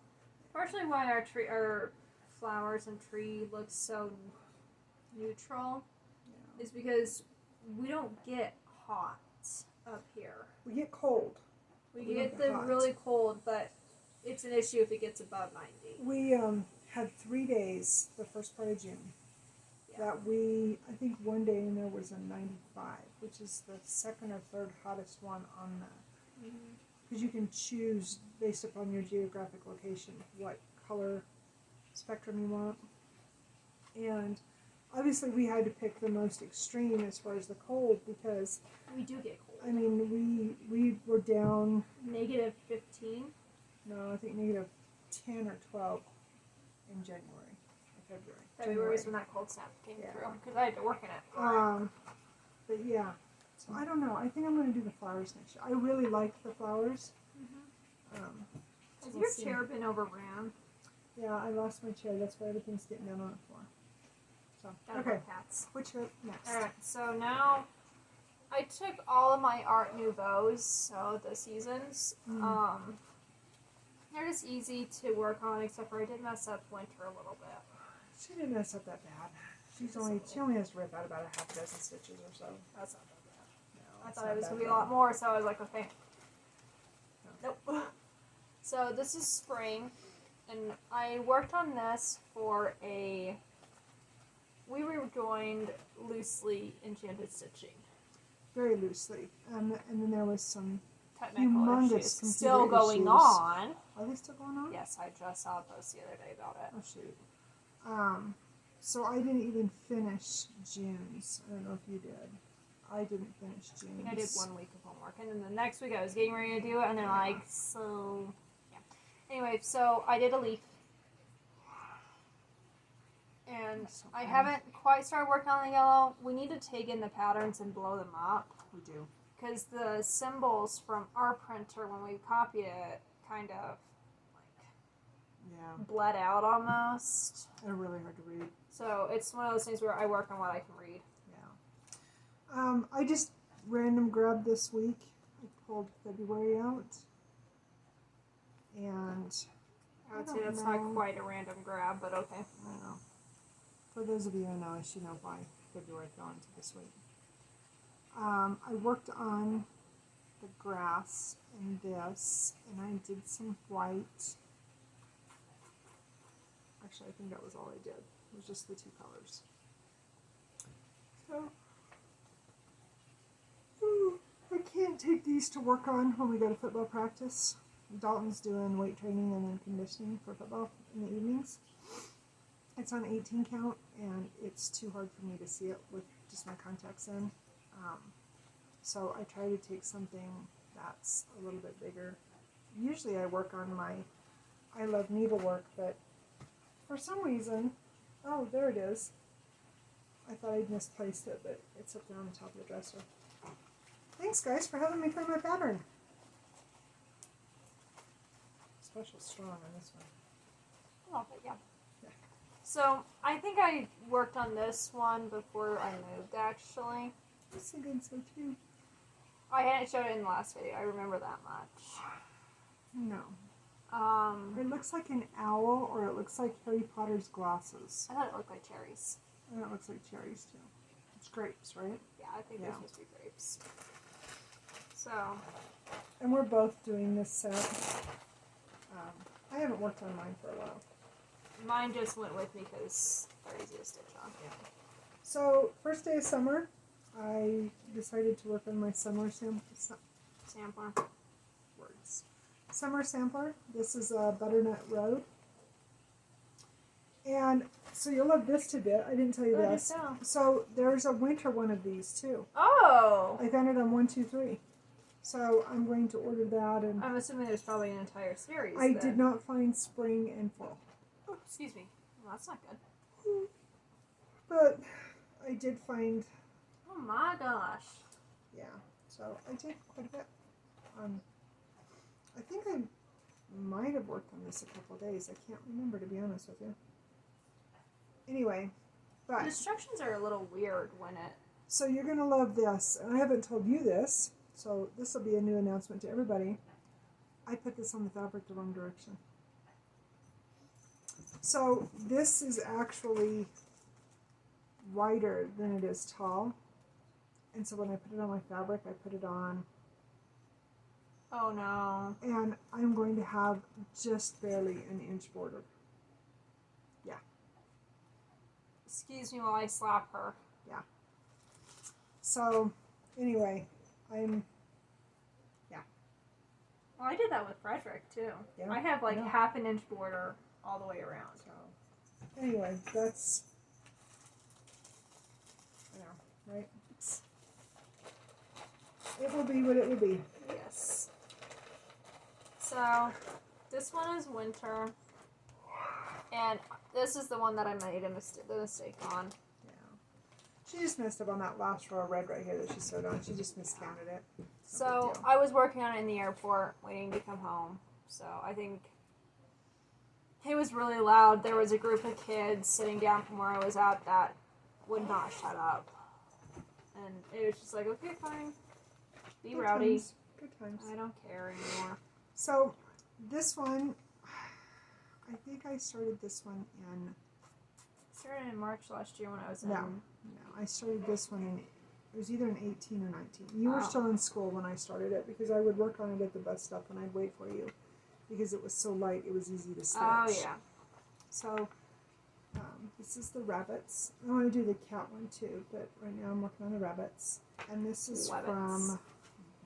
Partially why our flowers and tree looks so neutral is because we don't get hot up here. We get cold. We get the really cold, but it's an issue if it gets above 90. We had 3 days the first part of June that I think one day in there was a 95, which is the second or third hottest one on that. Because you can choose based upon your geographic location what color spectrum you want. And obviously we had to pick the most extreme as far as the cold because we do get cold. I mean, we were down negative 15. No, I think negative 10 or 12 in January or February. February is when that cold snap came through because I had to work in it. But yeah, so I don't know. I think I'm going to do the flowers next year. I really liked the flowers. Has your chair been overran? Yeah, I lost my chair. That's why everything's getting down on the floor. So okay, cats. Which are next? All right, so now I took all of my Art Nouveaux, so the seasons. They're just easy to work on, except for I did mess up winter a little bit. She didn't mess up that bad. She only has to rip out about a half dozen stitches or so. That's not that bad. No, I thought it was going to be a lot more, so I was like, okay. Nope. So this is spring, and I worked on this for we rejoined loosely enchanted stitching. Very loosely. And then there was some technical humongous issues still going on. Are they still going on? Yes, I just saw a post the other day about it. Oh, shoot. So I didn't even finish June's. I don't know if you did. I didn't finish June's. I think I did 1 week of homework, and then the next week I was getting ready to do it, and they're like, so, yeah. Anyway, so I did a leaf. And I haven't quite started working on the yellow. We need to take in the patterns and blow them up. We do. Because the symbols from our printer, when we copied it, kind of bled out almost. They're really hard to read. So it's one of those things where I work on what I can read. Yeah. I just random grabbed this week. I pulled February out. And I would say that's not quite a random grab, but okay. I know. For those of you who know us, you know why February fell into this week. I worked on the grass in this, and I did some white. Actually, I think that was all I did. It was just the two colors. So, I can't take these to work on when we go to football practice. Dalton's doing weight training and then conditioning for football in the evenings. It's on 18 count, and it's too hard for me to see it with just my contacts in. So I try to take something that's a little bit bigger. Usually I work on my I Love Needlework, but for some reason, oh, there it is. I thought I'd misplaced it, but it's up there on the top of the dresser. Thanks, guys, for having me find my pattern. Special strong on this one. A little bit, yeah. So, I think I worked on this one before I moved, actually. I was thinking so, too. I hadn't showed it in the last video. I remember that much. No. It looks like an owl, or it looks like Harry Potter's glasses. I thought it looked like cherries. And it looks like cherries, too. It's grapes, right? Yeah, I think they're supposed to be grapes. So. And we're both doing this set. I haven't worked on mine for a while. Mine just went with me because they're easy to stitch on. Yeah. So, first day of summer, I decided to work on my summer Sampler. Words. Summer sampler. This is a Butternut Road. And so you'll love this tidbit. I didn't tell you this. So there's a winter one of these too. Oh! I found it on 123. So I'm going to order that, and I'm assuming there's probably an entire series. I did not find spring and fall. Oh, excuse me. Well, that's not good. But I did find. Oh my gosh. Yeah. So I did quite a bit. I think I might have worked on this a couple of days. I can't remember, to be honest with you. Anyway, but the instructions are a little weird when it. So you're gonna love this, and I haven't told you this, so this will be a new announcement to everybody. I put this on the fabric the wrong direction. So this is actually wider than it is tall, and so when I put it on my fabric, I put it on. Oh no. And I'm going to have just barely an inch border. Yeah. Excuse me while I slap her. Yeah. So, anyway, yeah. Well, I did that with Frederick, too. Yeah, I have, like, yeah. half an inch border all the way around. So, anyway, that's, I know, right? It will be what it will be. Yes. So, this one is winter. And this is the one that I made the mistake on. She just messed up on that last row of red right here that she sewed on. She just miscounted it. So, I was working on it in the airport, waiting to come home. So, I think it was really loud. There was a group of kids sitting down from where I was at that would not shut up. And it was just like, okay, fine. Be Good rowdy. times. Good times. I don't care anymore. So, this one, I think I started this one in... Started in March last year when I was in... No, I started this one in... It was either in 18 or 19. You were still in school when I started it, because I would work on it at the bus stop and I'd wait for you. Because it was so light, it was easy to stitch. Oh, yeah. So, this is the rabbits. I want to do the cat one too, but right now I'm working on the rabbits. And this is from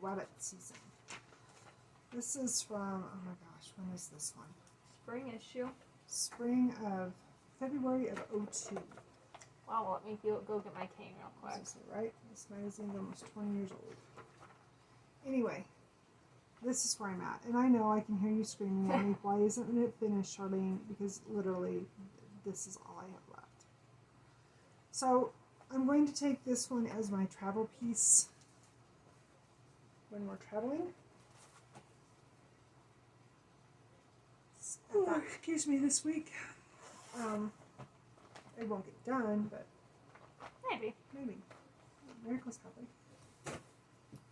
Rabbit Season. This is from, oh my gosh, when is this one? Spring issue. Spring of, February of 02. Wow, well, let me go get my cane real quick. Right? This magazine's almost 20 years old. Anyway, this is where I'm at. And I know I can hear you screaming at me, why isn't it finished, Charlene? Because literally, this is all I have left. So, I'm going to take this one as my travel piece when we're traveling. Oh, excuse me, this week. It won't get done, but Maybe. Miracles happen.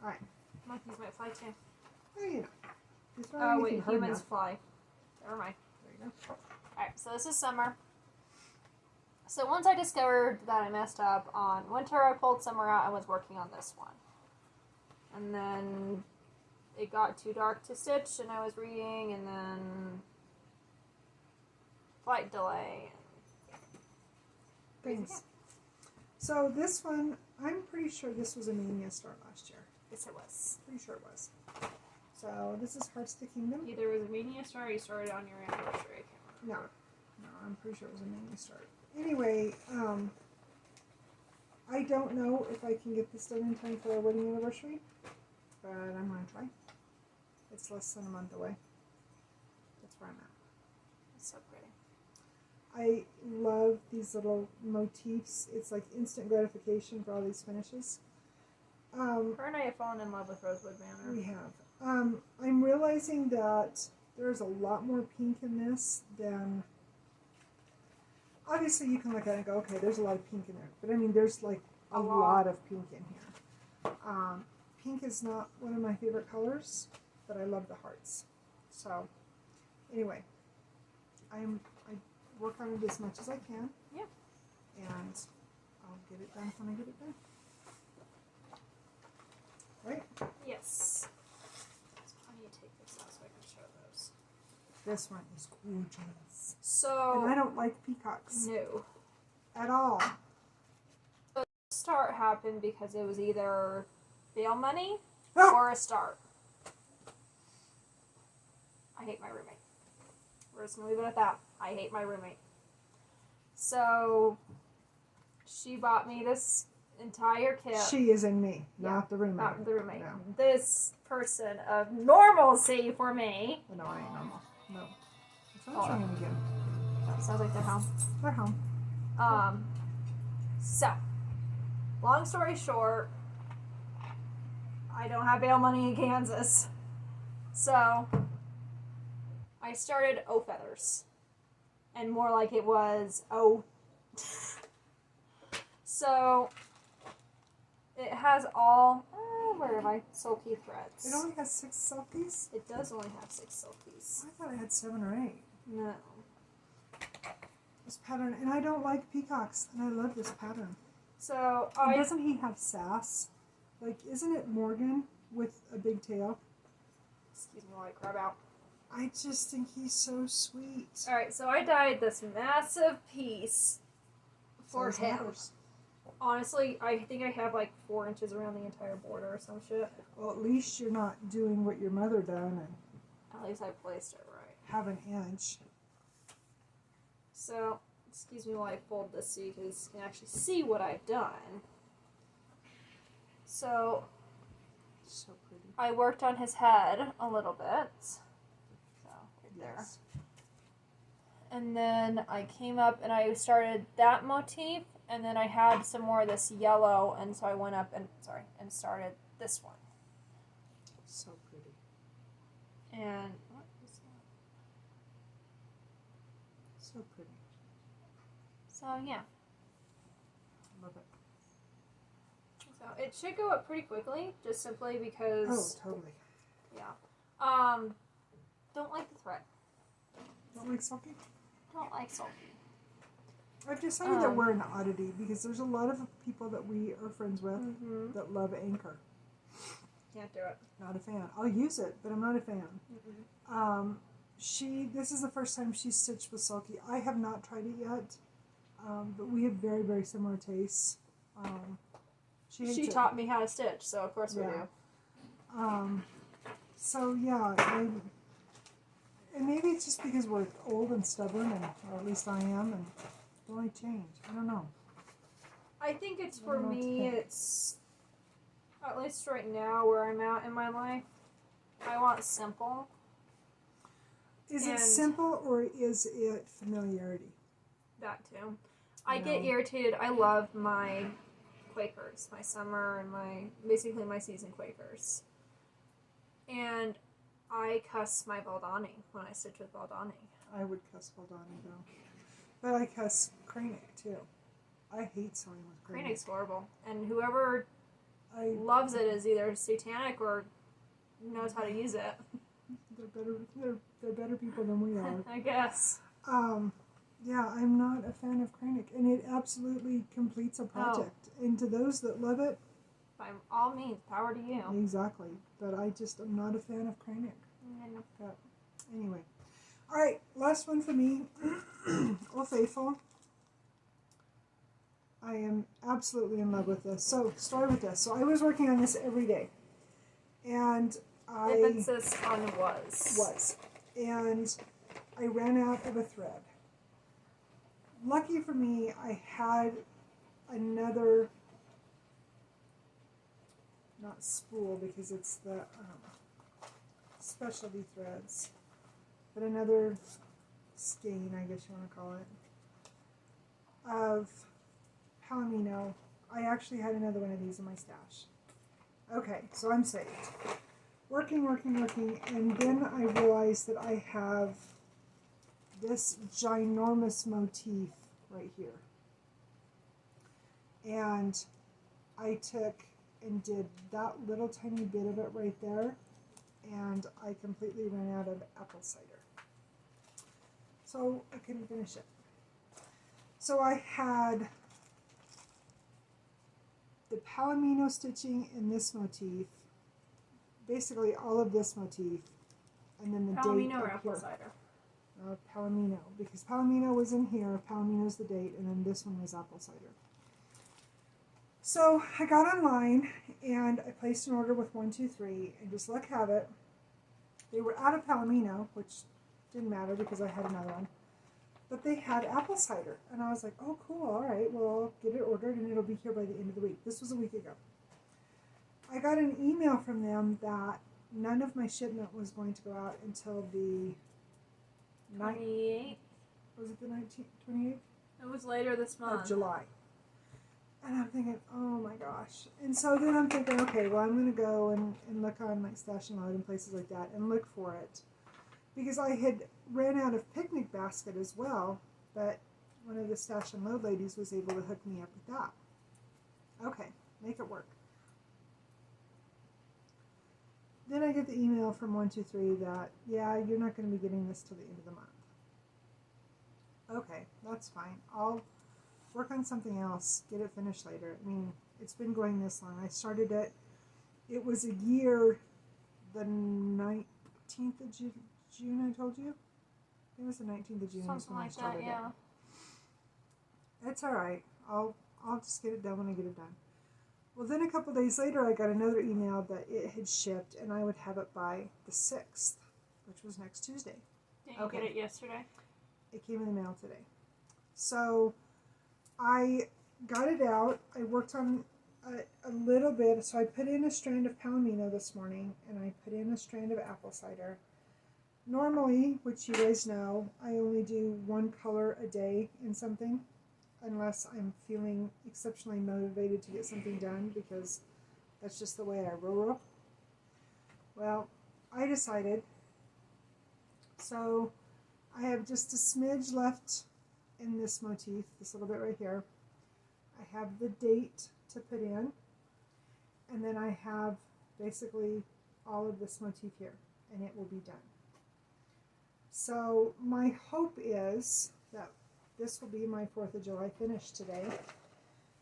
Alright. Monkeys might fly too. Well, you know. Oh, wait, humans fly. Never mind. There you go. Alright, so this is summer. So once I discovered that I messed up on winter, I pulled summer out and was working on this one. And then it got too dark to stitch, and I was reading, and then flight delay. Thanks. So this one, I'm pretty sure this was a Mania start last year. Yes, it was. Pretty sure it was. So this is Hearts to Kingdom. Either it was a Mania start or you started on your anniversary. I can't remember. No, I'm pretty sure it was a Mania start. Anyway, I don't know if I can get this done in time for our wedding anniversary, but I'm going to try. It's less than a month away. That's where I'm at. It's so pretty. I love these little motifs. It's like instant gratification for all these finishes. Her and I have fallen in love with Rosewood Manor. We have. I'm realizing that there's a lot more pink in this than... Obviously, you can look at it and go, okay, there's a lot of pink in there. But I mean, there's like a lot of pink in here. Pink is not one of my favorite colors, but I love the hearts. So, anyway, I work on it as much as I can. Yeah. And I'll get it done when I get it done. Right? Yes. I need to take this out so I can show those. This one is gorgeous. So. And I don't like peacocks. No. At all. The start happened because it was either bail money Ah! or a start. I hate my roommate. We're just gonna leave it at that. I hate my roommate. So she bought me this entire kit. She is in me, Yeah, not the roommate. Not the roommate. No. This person of normalcy for me. No, I ain't normal. No. The phone's ringing again. That sounds like they're home. They're home. So, long story short, I don't have bail money in Kansas. So, I started O Feathers. And more like it was O. So, it has all, where have I? Sulky threads. It only has 6 selfies? It does only have 6 sulkies. I thought it had 7 or 8. No. This pattern, and I don't like peacocks, and I love this pattern. So, And doesn't he have sass? Like, isn't it Morgan with a big tail? Excuse me while I grab out. I just think he's so sweet. Alright, so I dyed this massive piece for Size him. matters. Honestly, I think I have like 4 inches around the entire border or some shit. Well, at least you're not doing what your mother done and At least I placed it right. have an inch. So, excuse me while I fold this so you guys can actually see what I've done. So, So pretty. I worked on his head a little bit. So, right there. Yes. And then I came up and I started that motif, and then I had some more of this yellow, and so I went up and started this one. So pretty. And what is that? So pretty. So yeah. Love it. So it should go up pretty quickly, just simply because Oh, totally. yeah. Don't like the thread. Don't like sulky? Don't like sulky. I've decided that we're an oddity because there's a lot of people that we are friends with Mm-hmm. that love Anchor. Can't do it. Not a fan. I'll use it, but I'm not a fan. Mm-mm. This is the first time she's stitched with sulky. I have not tried it yet, but we have very, very similar tastes. She hates it. taught me how to stitch, so of course we Yeah. do. So yeah, and maybe it's just because we're old and stubborn, or at least I am, and it only change. I don't know. I think it's I for don't know what to me, think. it's at least right now where I'm at in my life. I want simple. Is it And- simple or is it familiarity? That too. I No. get irritated. I love my Quakers, my summer and basically my season Quakers. And I cuss my Baldani when I stitch with Baldani. I would cuss Baldani though, but I cuss Cranic too. I hate sewing with Cranic. Kranik's horrible. And whoever I loves it is either satanic or knows how to use it. they're better people than we are. I guess. Yeah, I'm not a fan of Kreinik, and it absolutely completes a project. And to those that love it, By all means, power to you. exactly. But I just am not a fan of Kreinik. Mm. But anyway, all right, last one for me. Old Faithful. I am absolutely in love with this. So, story with this. So, I was working on this every day, and Emphasis on was. And I ran out of a thread. Lucky for me, I had another, not spool because it's the specialty threads, but another skein, I guess you want to call it, of Palomino. I actually had another one of these in my stash. Okay, so I'm saved. Working, and then I realized that I have this ginormous motif right here. And I took and did that little tiny bit of it right there, and I completely ran out of apple cider. So I couldn't finish it. So I had the Palomino stitching in this motif, basically all of this motif, and then the date Palomino or up apple here. cider? Palomino, because Palomino was in here, Palomino's the date, and then this one was apple cider. So I got online and I placed an order with 123, and just luck have it, they were out of Palomino, which didn't matter because I had another one, but they had apple cider, and I was like, oh cool, all right, well I'll get it ordered and it'll be here by the end of the week. This was a week ago. I got an email from them that none of my shipment was going to go out until the 28th? Was it the 19th, 28th? It was later this month. Of July. And I'm thinking, oh my gosh. And so then I'm thinking, okay, well I'm going to go and look on like Stash and Load and places like that and look for it. Because I had ran out of picnic basket as well, but one of the Stash and Load ladies was able to hook me up with that. Okay, make it work. Then I get the email from 123 that, yeah, you're not going to be getting this till the end of the month. Okay, that's fine. I'll work on something else, get it finished later. I mean, it's been going this long. I started it, it was a year, the 19th of June, I told you? It was the 19th of June. Something when like I started that, yeah. it. It's alright. I'll just get it done when I get it done. Well, then a couple days later, I got another email that it had shipped and I would have it by the 6th, which was next Tuesday. Did you get it yesterday? It came in the mail today. So I got it out. I worked on a little bit. So I put in a strand of Palomino this morning and I put in a strand of apple cider. Normally, which you guys know, I only do one color a day in something, unless I'm feeling exceptionally motivated to get something done, because that's just the way I roll. Well, I decided, so I have just a smidge left in this motif, this little bit right here. I have the date to put in, and then I have basically all of this motif here, and it will be done. So my hope is that this will be my 4th of July finish today.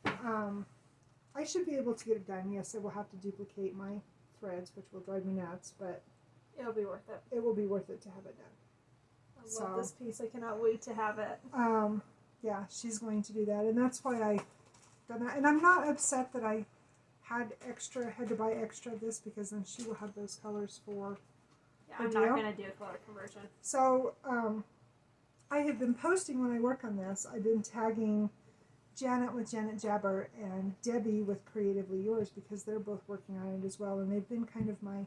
I should be able to get it done. Yes, I will have to duplicate my threads, which will drive me nuts, but it'll be worth it. It will be worth it to have it done. I love this piece. I cannot wait to have it. Yeah, she's going to do that, and that's why I done that. And I'm not upset that I had to buy extra of this, because then she will have those colors for. Yeah, I'm not going to do a color conversion. So, I have been posting when I work on this. I've been tagging Janet with Janet Jabber and Debbie with Creatively Yours, because they're both working on it as well, and they've been kind of my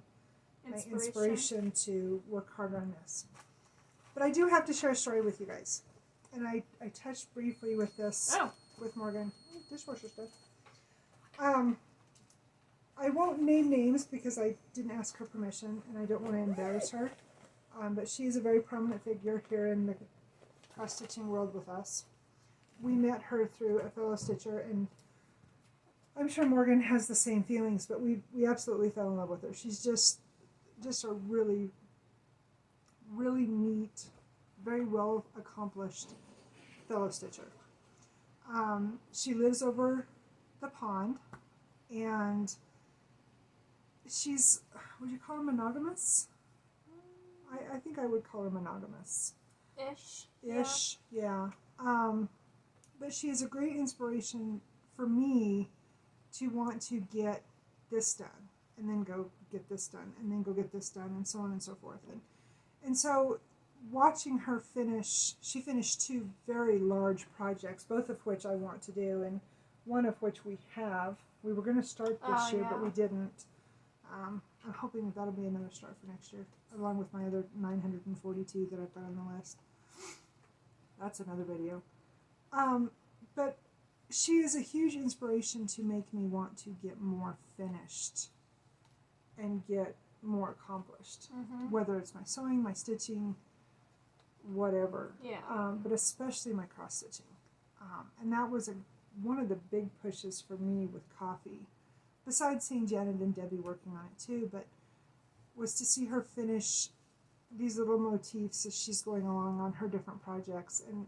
inspiration to work harder on this. But I do have to share a story with you guys. And I touched briefly with this with Morgan. Dishwasher stuff. I won't name names because I didn't ask her permission and I don't want to embarrass her. But she is a very prominent figure here in the cross-stitching world with us. We met her through a fellow stitcher, and I'm sure Morgan has the same feelings, but we absolutely fell in love with her. She's just a really, really neat, very well accomplished fellow stitcher. She lives over the pond, and she's, would you call her monogamous? I think I would call her monogamous. Ish, yeah. But she is a great inspiration for me to want to get this done, and then go get this done, and then go get this done, and so on and so forth. And so watching her finish, she finished 2 very large projects, both of which I want to do, and one of which we have. We were going to start this year, but we didn't. I'm hoping that that'll be another start for next year, along with my other 942 that I've got on the list. That's another video. But she is a huge inspiration to make me want to get more finished and get more accomplished, whether it's my sewing, my stitching, whatever. Yeah. But especially my cross stitching. And that was one of the big pushes for me with coffee, besides seeing Janet and Debbie working on it too, but was to see her finish these little motifs as she's going along on her different projects. And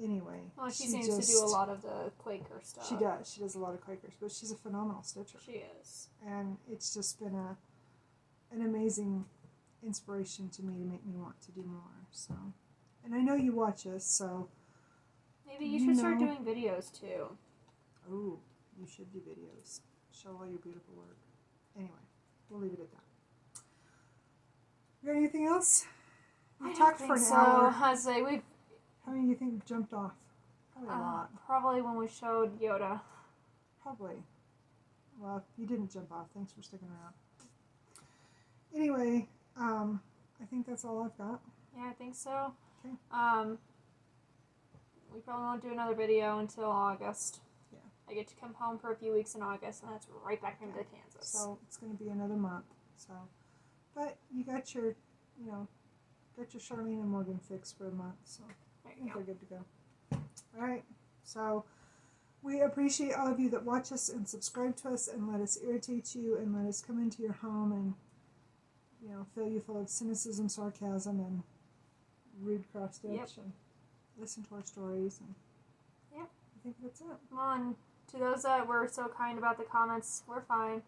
anyway, well, she seems to do a lot of the Quaker stuff. She does. She does a lot of Quakers, but she's a phenomenal stitcher. She is. And it's just been an amazing inspiration to me to make me want to do more. So, and I know you watch us, so maybe you should start doing videos too. Oh, you should do videos. Show all your beautiful work. Anyway, we'll leave it at that. You got anything else? We talked for an hour. I say we've. How many do you think jumped off? Probably a lot. Probably when we showed Yoda. Probably. Well, you didn't jump off. Thanks for sticking around. Anyway, I think that's all I've got. Yeah, I think so. Okay. We probably won't do another video until August. Yeah. I get to come home for a few weeks in August, and that's right back into Kansas. So it's going to be another month. So, but you got your, got your Charlene and Morgan fix for a month. So I think we're good to go. All right. So we appreciate all of you that watch us and subscribe to us and let us irritate you and let us come into your home and, fill you full of cynicism, sarcasm, and rude cross stitch and listen to our stories. And I think that's it. Come on. To those that were so kind about the comments, we're fine.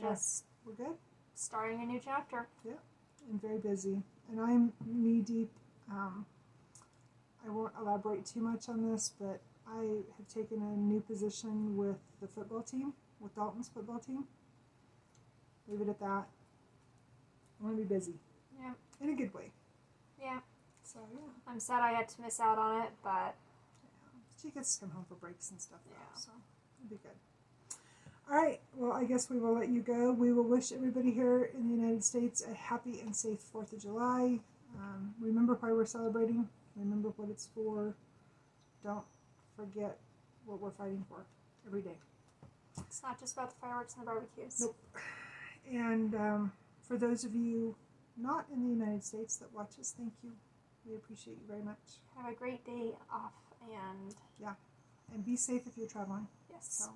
Just we're good. Starting a new chapter. Yeah. And very busy. And I'm knee deep. I won't elaborate too much on this, but I have taken a new position with the football team, with Dalton's football team. Leave it at that. I want to be busy. Yeah. In a good way. Yeah. So, yeah. I'm sad I had to miss out on it, but... She gets to come home for breaks and stuff, so it'll be good. All right. Well, I guess we will let you go. We will wish everybody here in the United States a happy and safe 4th of July. Remember why we're celebrating. Remember what it's for. Don't forget what we're fighting for every day. It's not just about the fireworks and the barbecues. Nope. And for those of you not in the United States that watch us, thank you. We appreciate you very much. Have a great day off, and... Yeah. And be safe if you're traveling. Yes. So,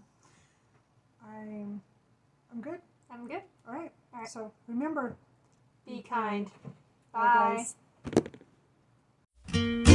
I'm good. I'm good. All right. So, remember... Be kind. Bye, Bye. guys.